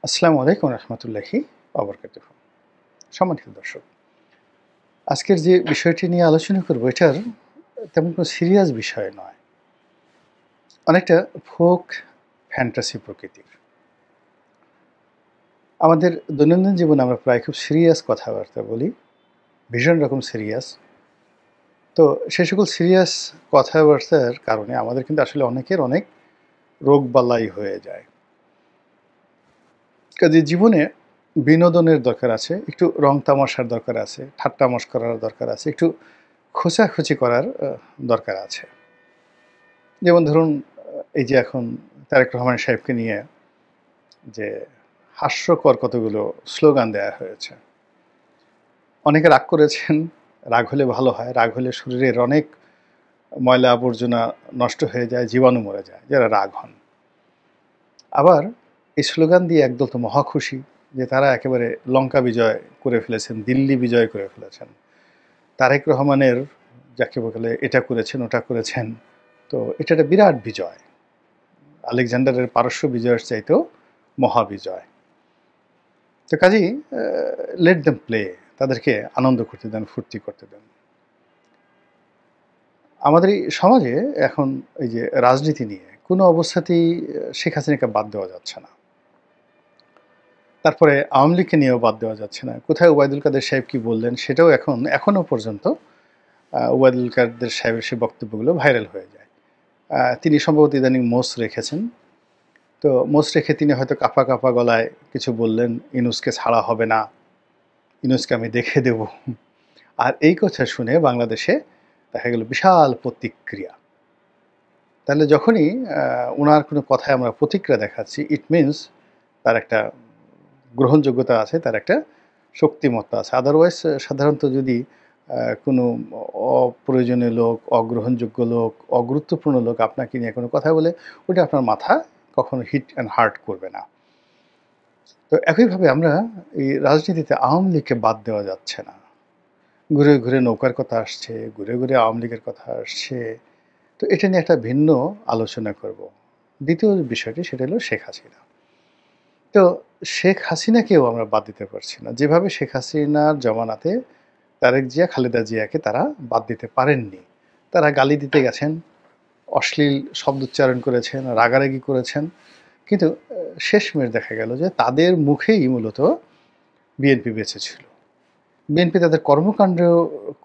আসসালামু আলাইকুম রহমতুল্লাহি ওবরকাতুহু। সম্মানিত দর্শক, আজকের যে বিষয়টি নিয়ে আলোচনা করব এটার তেমন কোনো সিরিয়াস বিষয় নয়। অনেকটা ফোক ফ্যান্টাসি প্রকৃতির। আমাদের দৈনন্দিন জীবনে আমরা প্রায় খুব সিরিয়াস কথাবার্তা বলি, ভীষণ রকম সিরিয়াস। তো সে সকল সিরিয়াস কথাবার্তার কারণে আমাদের কিন্তু আসলে অনেকের অনেক রোগবালাই হয়ে যায়। কাজে জীবনে বিনোদনের দরকার আছে, একটু রং তামাশার দরকার আছে, ঠাট্টা মশকরার দরকার আছে, একটু খোঁচাখুচি করার দরকার আছে। যেমন ধরুন, এই যে এখন তারেক রহমান সাহেবকে নিয়ে যে হাস্যকর কতগুলো স্লোগান দেয়া হয়েছে। অনেকে রাগ করেছেন, রাগ হলে ভালো হয়, রাগ হলে শরীরের অনেক ময়লা আবর্জনা নষ্ট হয়ে যায়, জীবাণু মরে যায় যারা রাগ হন। আবার এই স্লোগান দিয়ে একদল তো মহা খুশি যে তারা একেবারে লঙ্কা বিজয় করে ফেলেছেন, দিল্লি বিজয় করে ফেলেছেন। তারেক রহমানের যাকে বলে এটা করেছেন ওটা করেছেন, তো এটা একটা বিরাট বিজয়, আলেকজান্ডারের পারস্য বিজয়ের চাইতেও মহাবিজয়। তো কাজেই লেট দেম প্লে, তাদেরকে আনন্দ করতে দেন, ফুর্তি করতে দেন। আমাদের এই সমাজে এখন এই যে রাজনীতি নিয়ে কোনো অবস্থাতেই শেখ হাসিনাকে বাদ দেওয়া যাচ্ছে না, তারপরে আওয়ামী লীগকে নিয়েও বাদ দেওয়া যাচ্ছে না। কোথায় ওবায়দুল কাদের সাহেব কি বললেন সেটাও এখনও পর্যন্ত ওবায়দুল কাদের সাহেবের সেই বক্তব্যগুলো ভাইরাল হয়ে যায়। তিনি সম্ভবত ইদানিং মোষ রেখেছেন, তো মোষ রেখে তিনি হয়তো কাঁপা কাঁপা গলায় কিছু বললেন, ইউনূসকে ছাড়া হবে না, ইউনূসকে আমি দেখে দেব। আর এই কথা শুনে বাংলাদেশে দেখা গেল বিশাল প্রতিক্রিয়া। তাহলে যখনই ওনার কোনো কথায় আমরা প্রতিক্রিয়া দেখাচ্ছি, ইট মিনস তার একটা গ্রহণযোগ্যতা আছে, তার একটা শক্তিমত্তা আছে। আদারওয়াইজ সাধারণত যদি কোনো অপ্রয়োজনীয় লোক, অগ্রহণযোগ্য লোক, অগুরুত্বপূর্ণ লোক আপনাকে নিয়ে কোনো কথা বলে, ওটা আপনার মাথা কখনো হিট অ্যান্ড হার্ট করবে না। তো একইভাবে আমরা এই রাজনীতিতে আওয়ামী লীগকে বাদ দেওয়া যাচ্ছে না। ঘুরে ঘুরে নৌকার কথা আসছে, ঘুরে ঘুরে আওয়ামী লীগের কথা আসছে। তো এটা নিয়ে একটা ভিন্ন আলোচনা করব। দ্বিতীয় বিষয়টি সেটা হলো শেখ হাসিনা। তো শেখ হাসিনাকেও আমরা বাদ দিতে পারছি না। যেভাবে শেখ হাসিনার জমানাতে তারেক জিয়া, খালেদা জিয়াকে তারা বাদ দিতে পারেননি। তারা গালি দিতে গেছেন, অশ্লীল শব্দোচ্চারণ করেছেন, রাগারাগি করেছেন। কিন্তু শেষমেশ দেখা গেল যে তাদের মুখেই মূলত বিএনপি বেঁচে ছিল। বিএনপি তাদের কর্মকাণ্ড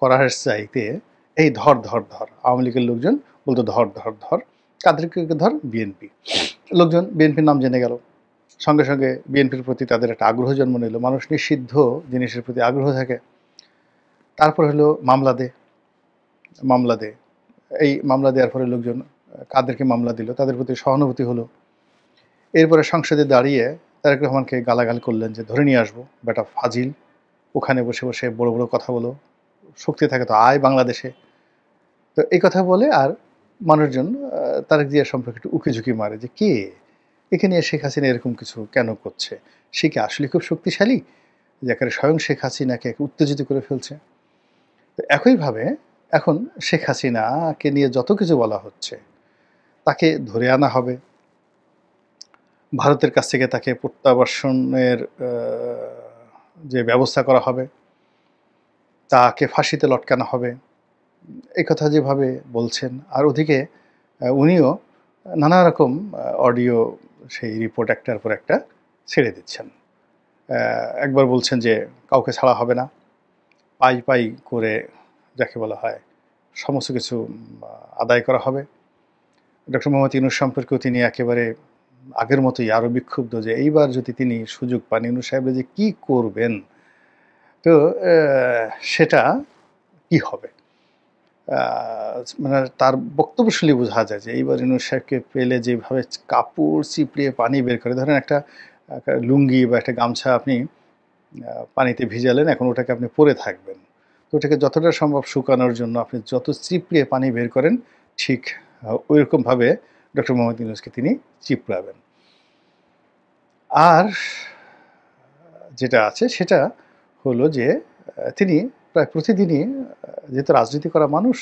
করার চাইতে এই ধর ধর ধর, আওয়ামী লীগের লোকজন বলতো ধর ধর ধর, কাদেরকে ধর, বিএনপি লোকজন বিএনপির নাম জেনে গেল। সঙ্গে সঙ্গে বিএনপির প্রতি তাদের একটা আগ্রহ জন্ম নিল। মানুষ নিষিদ্ধ জিনিসের প্রতি আগ্রহ থাকে। তারপর হলো মামলা দে, মামলা দে। এই মামলা দেওয়ার পরে লোকজন কাদেরকে মামলা দিল তাদের প্রতি সহানুভূতি হলো। এরপরে সংসদে দাঁড়িয়ে তারেক রহমানকে গালাগাল করলেন যে ধরে নিয়ে আসবো, বেটা ফাজিল, ওখানে বসে বসে বড় বড় কথা বলো, শক্তি থাকে তো আয় বাংলাদেশে। তো এই কথা বলে আর মানুষজন তারেক জিয়া সম্পর্কে একটু উকিঝুঁকি মারে যে কে একে নিয়ে শেখ হাসিনা এরকম কিছু কেন করছে, সে কি আসলে খুব শক্তিশালী, যাকে স্বয়ং শেখ হাসিনাকে উত্তেজিত করে ফেলছে। তো একইভাবে এখন শেখ হাসিনাকে নিয়ে যত কিছু বলা হচ্ছে, তাকে ধরে আনা হবে, ভারতের কাছ থেকে তাকে প্রত্যাবাসনের যে ব্যবস্থা করা হবে, তাকে ফাঁসিতে লটকানো হবে, এই কথা যেভাবে বলছেন। আর ওদিকে উনিও নানা রকম অডিও সেই রিপোর্ট একটার পর একটা ছেড়ে দিচ্ছেন। একবার বলছেন যে কাউকে ছাড়া হবে না, পাই পাই করে যাকে বলা হয় সমস্ত কিছু আদায় করা হবে। ডক্টর মোহাম্মদ ইউনূস সম্পর্কেও তিনি একেবারে আগের মতোই আরও বিক্ষুব্ধ যে এইবার যদি তিনি সুযোগ পান, ইউনূস সাহেবের যে কী করবেন, তো সেটা কি হবে। মানে তার বক্তব্য শুনলে বোঝা যায় যে এইবার ইউনূস সাহেবকে পেলে যেভাবে কাপড় চিপড়িয়ে পানি বের করে, ধরেন একটা লুঙ্গি বা একটা গামছা আপনি পানিতে ভিজালেন, এখন ওটাকে আপনি পরে থাকবেন, তো ওটাকে যতটা সম্ভব শুকানোর জন্য আপনি যত চিপড়িয়ে পানি বের করেন, ঠিক ওইরকমভাবে ডক্টর মোহাম্মদ ইউনূসকে তিনি চিপড়াবেন। আর যেটা আছে সেটা হলো যে তিনি প্রায় প্রতিদিনই, যেহেতু রাজনীতি করা মানুষ,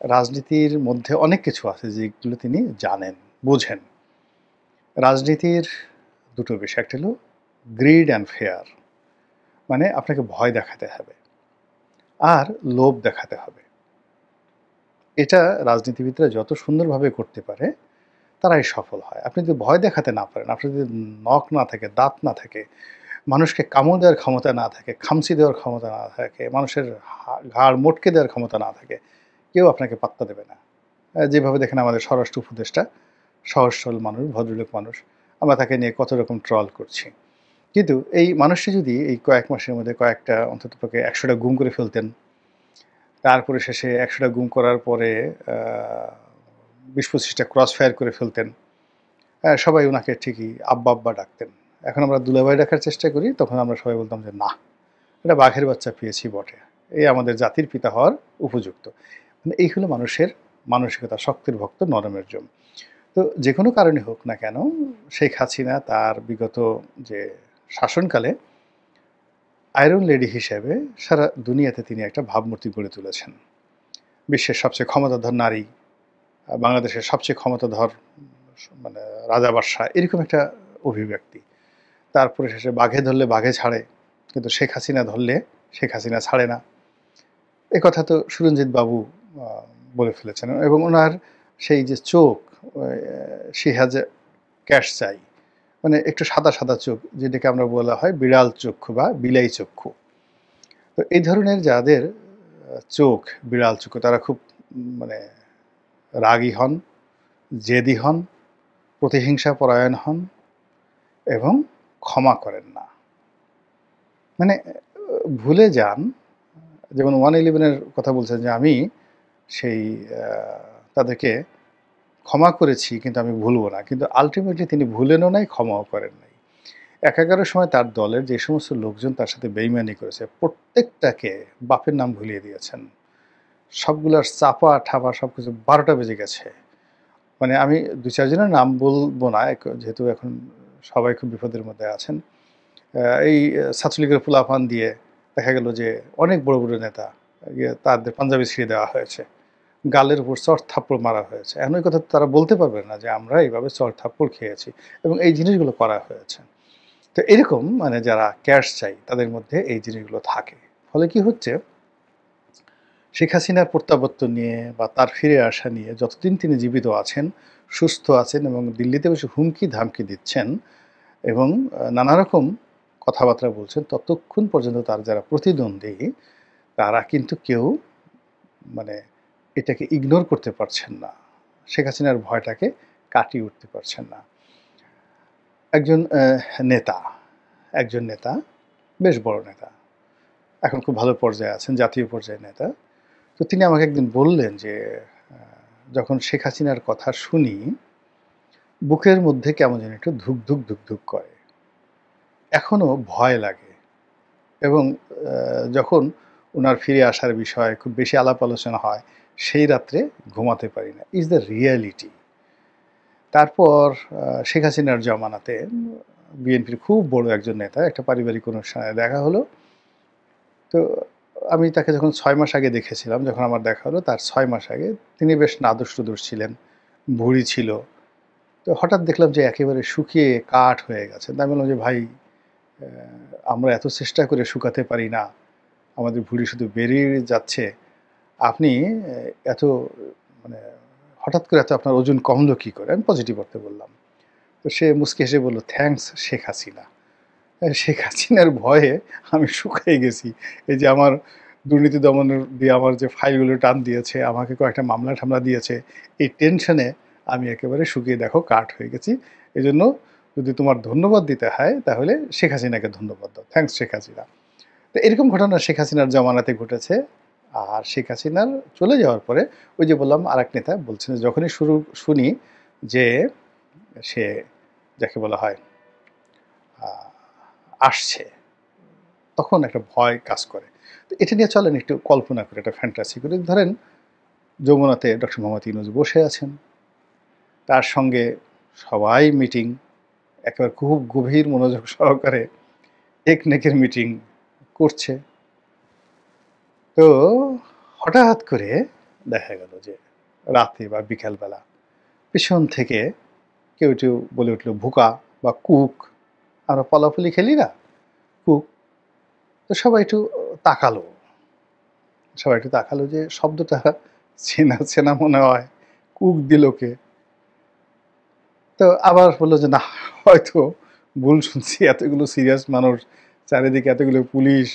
রাজনীতির মধ্যে অনেক কিছু আছে যেগুলো তিনি জানেন, বোঝেন। রাজনীতির দুটো বিষয়, একটা হলো গ্রিড অ্যান্ড ফেয়ার, মানে আপনাকে ভয় দেখাতে হবে আর লোভ দেখাতে হবে। এটা রাজনীতিবিদরা যত সুন্দরভাবে করতে পারে তারাই সফল হয়। আপনি যদি ভয় দেখাতে না পারেন, আপনার যদি নখ না থাকে, দাঁত না থাকে, মানুষকে কামড় দেওয়ার ক্ষমতা না থাকে, খামচি দেওয়ার ক্ষমতা না থাকে, মানুষের ঘাড় মটকে দেওয়ার ক্ষমতা না থাকে, কেউ আপনাকে পাত্তা দেবে না। যেভাবে দেখেন আমাদের স্বরাষ্ট্র উপদেষ্টা, সহজ সরল মানুষ, ভদ্রলোক মানুষ, আমরা তাকে নিয়ে কত রকম ট্রল করছি। কিন্তু এই মানুষটি যদি এই কয়েক মাসের মধ্যে কয়েকটা অন্ততপক্ষে ১০০টা গুম করে ফেলতেন, তারপরে শেষে ১০০টা গুম করার পরে ২০-২৫টা ক্রস ফায়ার করে ফেলতেন, সবাই ওনাকে ঠিকই আব্বা আব্বা ডাকতেন। এখন আমরা দুলাভাই ডাকার চেষ্টা করি, তখন আমরা সবাই বলতাম যে না, এটা বাঘের বাচ্চা পেয়েছি বটে, এই আমাদের জাতির পিতা হওয়ার উপযুক্ত। মানে এই হলো মানুষের মানসিকতা, শক্তের ভক্ত নরমের জম। তো যে কোনো কারণে হোক না কেন, শেখ হাসিনা তার বিগত যে শাসনকালে আয়রন লেডি হিসেবে সারা দুনিয়াতে তিনি একটা ভাবমূর্তি গড়ে তুলেছেন। বিশ্বের সবচেয়ে ক্ষমতাধর নারী, বাংলাদেশের সবচেয়ে ক্ষমতাধর মানে রাজা বাদশাহ, এরকম একটা অভিব্যক্তি। তারপরে শেষে বাঘে ধরলে বাঘে ছাড়ে, কিন্তু শেখ হাসিনা ধরলে শেখ হাসিনা ছাড়ে না। এ কথা তো সুরঞ্জিত বাবু বলে ফেলেছেন। এবং ওনার সেই যে চোখ, শি হ্যাজ এ ক্যাশ চাই, মানে একটু সাদা সাদা চোখ, যেটাকে আমরা বলা হয় বিড়াল চক্ষু বা বিলাই চক্ষু। তো এই ধরনের যাদের চোখ বিড়াল চক্ষু, তারা খুব মানে রাগী হন, জেদি হন, প্রতিহিংসা পরায়ণ হন এবং ক্ষমা করেন না। মানে ভুলে যান, যেমন 111-এর কথা বলছেন যে আমি সেই তাদেরকে ক্ষমা করেছি কিন্তু আমি ভুলবো না, কিন্তু আলটিমেটলি তিনি ভুলেনও নাই, ক্ষমাও করেন নাই। একাগারের সময় তার দলের যে সমস্ত লোকজন তার সাথে বেইমানি করেছে, প্রত্যেকটাকে বাপের নাম ভুলিয়ে দিয়েছেন। সবগুলার চাপা ঠাপা সব কিছু 12টা বেজে গেছে। মানে আমি 2-4 জনের নাম বলবো না, যেহেতু এখন সবাই খুব বিপদের মধ্যে আছেন। এই ছাত্রলীগের পোলাপান দিয়ে দেখা গেল যে অনেক বড় বড় নেতা তাদের পাঞ্জাবি ছিঁড়ে দেওয়া হয়েছে, গালের উপর চড় থাপ্পড় মারা হয়েছে। এখন ওই কথা তারা বলতে পারবে না যে আমরা এইভাবে চড় থাপ্পড় খেয়েছি, এবং এই জিনিসগুলো করা হয়েছে। তো এরকম মানে যারা ক্যাশ চাই তাদের মধ্যে এই জিনিসগুলো থাকে। ফলে কি হচ্ছে, শেখ হাসিনার প্রত্যাবর্তন নিয়ে বা তার ফিরে আসা নিয়ে যতদিন তিনি জীবিত আছেন, সুস্থ আছেন এবং দিল্লিতে বসে হুমকি ধামকি দিচ্ছেন এবং নানা রকম কথাবার্তা বলছেন, ততক্ষণ পর্যন্ত তার যারা প্রতিদ্বন্দ্বী তারা কিন্তু কেউ মানে এটাকে ইগনোর করতে পারছেন না, শেখ হাসিনার ভয়টাকে কাটিয়ে উঠতে পারছেন না। একজন নেতা, একজন নেতা, বেশ বড় নেতা, এখন খুব ভালো পর্যায়ে আছেন, জাতীয় পর্যায়ের নেতা। তো তিনি আমাকে একদিন বললেন যে যখন শেখ হাসিনার কথা শুনি বুকের মধ্যে কেমন যেন একটু ধুক ধুক ধুক ধুক করে, এখনও ভয় লাগে। এবং যখন ওনার ফিরে আসার বিষয়ে খুব বেশি আলাপ আলোচনা হয়, সেই রাত্রে ঘুমাতে পারি না। Is the reality. তারপর শেখ হাসিনার জমানাতে বিএনপির খুব বড় একজন নেতা, একটা পারিবারিক অনুষ্ঠানে দেখা হলো। তো আমি তাকে যখন 6 মাস আগে দেখেছিলাম, যখন আমার দেখা হলো তার 6 মাস আগে, তিনি বেশ নাদুস নুদুস ছিলেন, ভুঁড়ি ছিল। তো হঠাৎ দেখলাম যে একেবারে শুকিয়ে কাঠ হয়ে গেছে। আমি বললাম যে ভাই, আমরা এত চেষ্টা করে শুকাতে পারি না, আমাদের ভুঁড়ি শুধু বেরিয়ে যাচ্ছে, আপনি এত মানে হঠাৎ করে এত আপনার ওজন কমলো কী করে? আমি পজিটিভ অর্থে বললাম। তো সে মুচকি হেসে বলল, থ্যাঙ্কস শেখ হাসিনা। শেখ হাসিনার ভয়ে আমি শুকিয়ে গেছি। এই যে আমার দুর্নীতি দমনের দিয়ে আমার যে ফাইলগুলো টান দিয়েছে, আমাকে কয়েকটা মামলা টামলা দিয়েছে, এই টেনশনে আমি একেবারে শুকিয়ে দেখো কাঠ হয়ে গেছি। এজন্য যদি তোমার ধন্যবাদ দিতে হয় তাহলে শেখ হাসিনাকে ধন্যবাদ দাও, থ্যাঙ্কস শেখ হাসিনা। তো এরকম ঘটনা শেখ হাসিনার জমানাতে ঘটেছে। আর শেখ হাসিনার চলে যাওয়ার পরে ওই যে বললাম আরেক নেতা বলছেন, যখনই শুনি যে সে যাকে বলা হয় আসছে, তখন একটা ভয় কাজ করে। তো এটা নিয়ে চলেন একটু কল্পনা করে, একটা ফ্যান্টাসি করে। ধরেন যমুনাতে ডক্টর মোহাম্মদ ইউনূস বসে আছেন, তার সঙ্গে সবাই মিটিং, একেবারে খুব গভীর মনোযোগ সহকারে টেকনিকের মিটিং করছে। তো হঠাৎ করে দেখা গেল যে রাতে বা বিকালবেলা পেছন থেকে কেউ কেউ বলে উঠল ভুকা বা কুক, আমরা পলাপুলি খেলি না, কুক। তো সবাই একটু তাকালো, যে শব্দটা চেনা চেনা মনে হয়, কুক দিল কে? তো আবার বললো যে না, হয়তো ভুল শুনছি, এতগুলো সিরিয়াস মানুষ, চারিদিকে এতগুলো পুলিশ,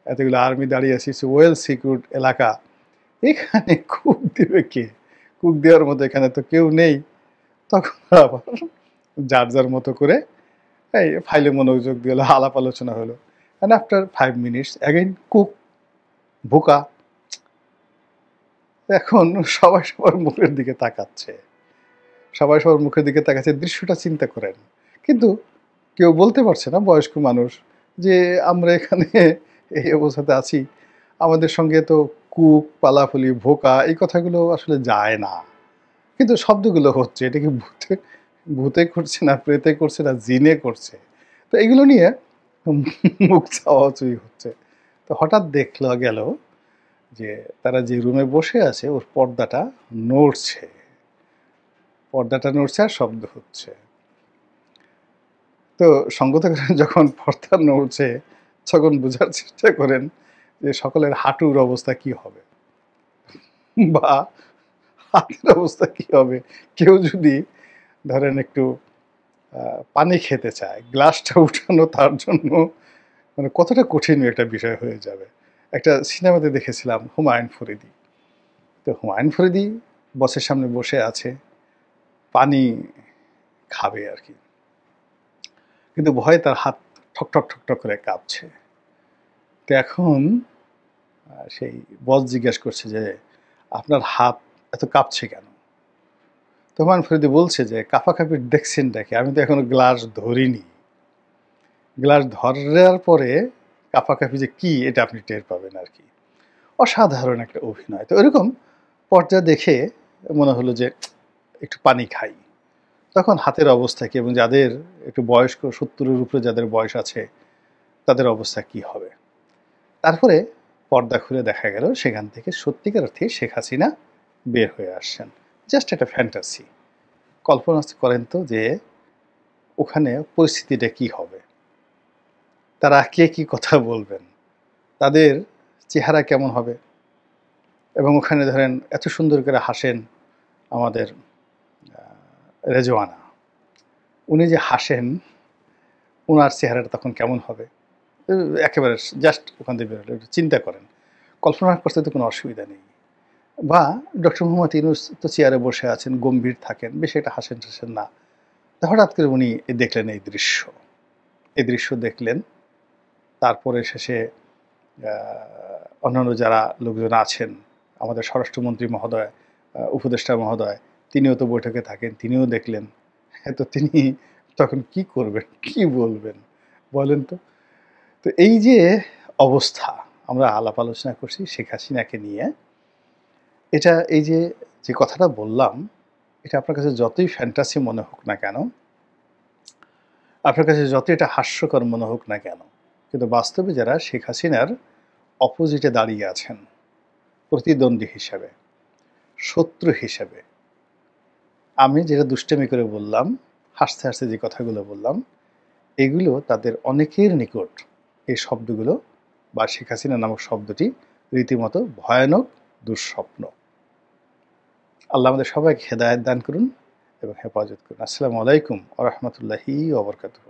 এতগুলো আর্মি দাঁড়িয়ে আছে, ওয়েল সিকিউরড এলাকা, এখানে কুক দিবে কে? কুক দেওয়ার মতো এখানে তো কেউ নেই। তখন আবার যার যার মতো করে এই ফাইলে মনোযোগ দিয়ে হলো, আলাপ আলোচনা হলো। And after 5 minutes again cook, ভুকা। এখন সবাই সবার মুখের দিকে তাকাচ্ছে, দৃশ্যটা চিন্তা করেন। কিন্তু কেউ বলতে পারছে না, বয়স্ক মানুষ, যে আমরা এখানে এই অবস্থাতে আছি, আমাদের সঙ্গে তো কুক, পালাফুলি, ভোকা এই কথাগুলো আসলে যায় না, কিন্তু শব্দগুলো হচ্ছে। এটা কি ভূতে ভূতে করছে না, প্রেতে করছে না, জিনে করছে? তো এগুলো নিয়ে মুখ চাওয়াচুই হচ্ছে। তো হঠাৎ দেখলো গেল যে তারা যে রুমে বসে আছে ওর নড়ছে পর্দাটা নড়ছে আর শব্দ হচ্ছে। তো সঙ্গত করেন যখন পর্দা নড়ছে, তখন বোঝার চেষ্টা করেন যে সকলের হাঁটুর অবস্থা কি হবে বা হাতের অবস্থা কি হবে। কেউ যদি ধরেন একটু পানি খেতে চায়, গ্লাসটা উঠানো তার জন্য মানে কতটা কঠিন একটা বিষয় হয়ে যাবে। একটা সিনেমাতে দেখেছিলাম হুমায়ুন ফরিদি। তো হুমায়ুন ফরিদি বসের সামনে বসে আছে, পানি খাবে আর কি, কিন্তু ভয়ে তার হাত ঠকঠক ঠকঠক করে কাঁপছে। তো এখন সেই বস জিজ্ঞেস করছে যে আপনার হাত এত কাঁপছে কেন? তো হুমায়ুন ফরিদি বলছে যে কাঁপাকাঁপি দেখছেন নাকি, আমি তো এখনো গ্লাস ধরিনি, গ্লাস ধরার পরে কাঁপাকাঁপি যে কি এটা আপনি টের পাবেন আর কি। অসাধারণ একটা অভিনয়। তো এরকম পর্যায়ে দেখে মনে হলো যে একটু পানি খাই। তখন হাতের অবস্থা কি, এবং যাদের একটু বয়স্ক 70-এর উপরে যাদের বয়স আছে তাদের অবস্থা কি হবে। তারপরে পর্দা খুলে দেখা গেল সেখান থেকে সত্যিকার অর্থে শেখ হাসিনা বের হয়ে আসছেন। জাস্ট একটা ফ্যান্টাসি। কল্পনা করেন তো যে ওখানে পরিস্থিতিটা কি হবে, তারা কে কি কথা বলবেন, তাদের চেহারা কেমন হবে। এবং ওখানে ধরেন এত সুন্দর করে হাসেন আমাদের রেজওয়ানা, উনি যে হাসেন, ওনার চেহারাটা তখন কেমন হবে। একেবারে জাস্ট ওখান থেকে বেরোলে একটু চিন্তা করেন, কল্পনা করতে তো কোনো অসুবিধা নেই। বা ডক্টর মোহাম্মদ ইউনূস তো চেয়ারে বসে আছেন, গম্ভীর থাকেন, বেশি একটা হাসেন টাসেন না। তো হঠাৎ করে উনি দেখলেন এই দৃশ্য দেখলেন। তারপরে শেষে অন্যান্য যারা লোকজন আছেন, আমাদের স্বরাষ্ট্রমন্ত্রী মহোদয়, উপদেষ্টা মহোদয়, তিনিও তো বৈঠকে থাকেন, তিনিও দেখলেন। হ্যাঁ, তো তিনি তখন কি করবেন, কি বলবেন বলেন তো? তো এই যে অবস্থা, আমরা আলাপ আলোচনা করছি শেখ হাসিনাকে নিয়ে, এটা এই যে যে কথাটা বললাম, এটা আপনার কাছে যতই ফ্যান্টাসি মনে হোক না কেন, আপনার কাছে যতই এটা হাস্যকর মনে হোক না কেন, কিন্তু বাস্তবে যারা শেখ হাসিনার অপোজিটে দাঁড়িয়ে আছেন, প্রতিদ্বন্দ্বী হিসাবে, শত্রু হিসাবে, আমি যেটা দুষ্টামি করে বললাম, হাসতে হাসতে যে কথাগুলো বললাম, এগুলো তাদের অনেকের নিকট এই শব্দগুলো বা শেখ হাসিনা নামক শব্দটি রীতিমতো ভয়ানক দুঃস্বপ্ন। আল্লাহ আমাদের সবাইকে হেদায়েত দান করুন এবং হেফাজত করুন। আসসালামু আলাইকুম ওয়া রাহমাতুল্লাহি ওয়া বারাকাতুহু।